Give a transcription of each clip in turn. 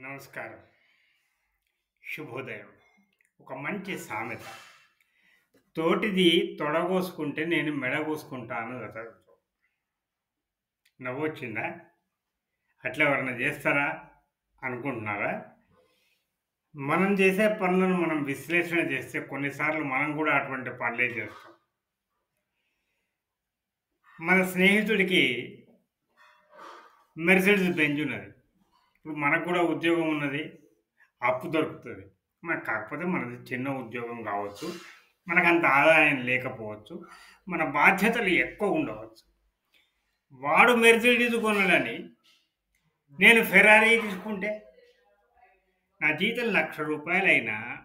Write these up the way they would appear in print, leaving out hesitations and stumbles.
నమస్కారం. శుభోదయం. ఒక మంచి సామెత. తోటిది తొడగోసుకుంటే నేను మెడగోసుకుంటా అన్నదట. నవ్వొచ్చిందా? అట్లా ఎవరైనా చేస్తారా అనుకుంటున్నారా? మనం చేసే పనులను మనం విశ్లేషణ చేస్తే కొన్నిసార్లు మనం కూడా అటువంటి పనులే చేస్తాం. మన స్నేహితుడికి మెర్సిడెస్ బెంజ్ ఉన్నది. ఇప్పుడు మనకు కూడా ఉద్యోగం ఉన్నది. అప్పు దొరుకుతది. కాకపోతే మనది చిన్న ఉద్యోగం కావచ్చు. మనకంత ఆదాయం లేకపోవచ్చు. మన బాధ్యతలు ఎక్కువ ఉండవచ్చు. వాడు మెర్సిడీస్ కొనడని నేను ఫెరారీ తీసుకుంటే, నా జీతం రూ. 1,00,000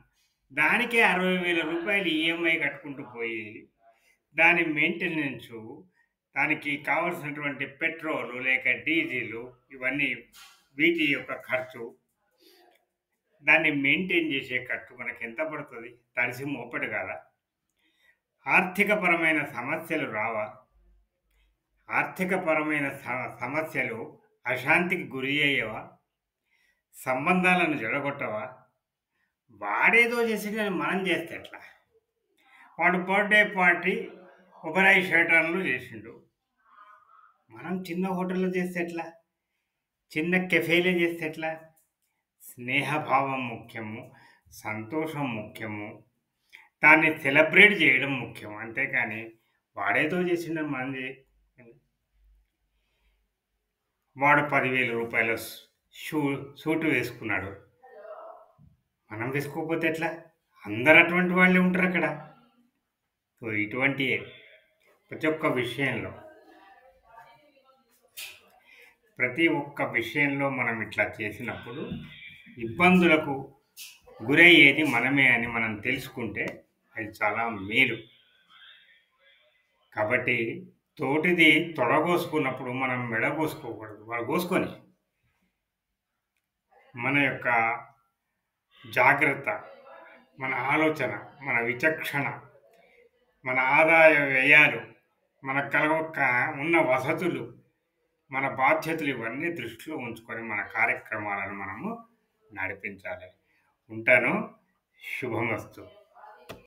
దానికే రూ. 60,000 ఈఎంఐ కట్టుకుంటూ పోయి, దాని మెయింటెనెన్సు, దానికి కావాల్సినటువంటి పెట్రోలు లేక డీజిలు ఇవన్నీ వీటి యొక్క ఖర్చు, దాన్ని మెయింటైన్ చేసే ఖర్చు మనకెంత పడుతుంది? తడిసి మోపెడు కాదా? ఆర్థికపరమైన సమస్యలు రావా? ఆర్థికపరమైన సమస్యలు అశాంతికి గురి అయ్యేవా? సంబంధాలను జడగొట్టవా? వాడేదో చేసిందని మనం చేస్తే ఎట్లా? వాడు బర్త్డే పార్టీ ఒబరాయి షేటాన్లు చేసిండు. మనం చిన్న హోటల్లో చేస్తే ఎట్లా? చిన్న కెఫేలో చేస్తే ఎట్లా? స్నేహభావం ముఖ్యము, సంతోషం ముఖ్యము, దాన్ని సెలబ్రేట్ చేయడం ముఖ్యం. అంతేకాని వాడేదో చేసిండని మనం వాడు రూ. 10,000 సూటు వేసుకున్నాడు. మనం వేసుకోకపోతే ఎట్లా? అందరు అటువంటి వాళ్ళే ఉంటారు అక్కడ. సో ఇటువంటి ప్రతి ఒక్క విషయంలో మనం ఇట్లా చేసినప్పుడు ఇబ్బందులకు గురయ్యేది మనమే అని మనం తెలుసుకుంటే అది చాలా మేలు. కాబట్టి తోటిది తొడగోసుకున్నప్పుడు మనం మెడగోసుకోకూడదు. వాడు కోసుకొని మన యొక్క జాగ్రత్త, మన ఆలోచన, మన విచక్షణ, మన ఆదాయ వ్యయాలు, ఉన్న వసతులు, మన బాధ్యతలు ఇవన్నీ దృష్టిలో ఉంచుకొని మన కార్యక్రమాలను మనము నడిపించాలి. ఉంటాను. శుభమస్తు.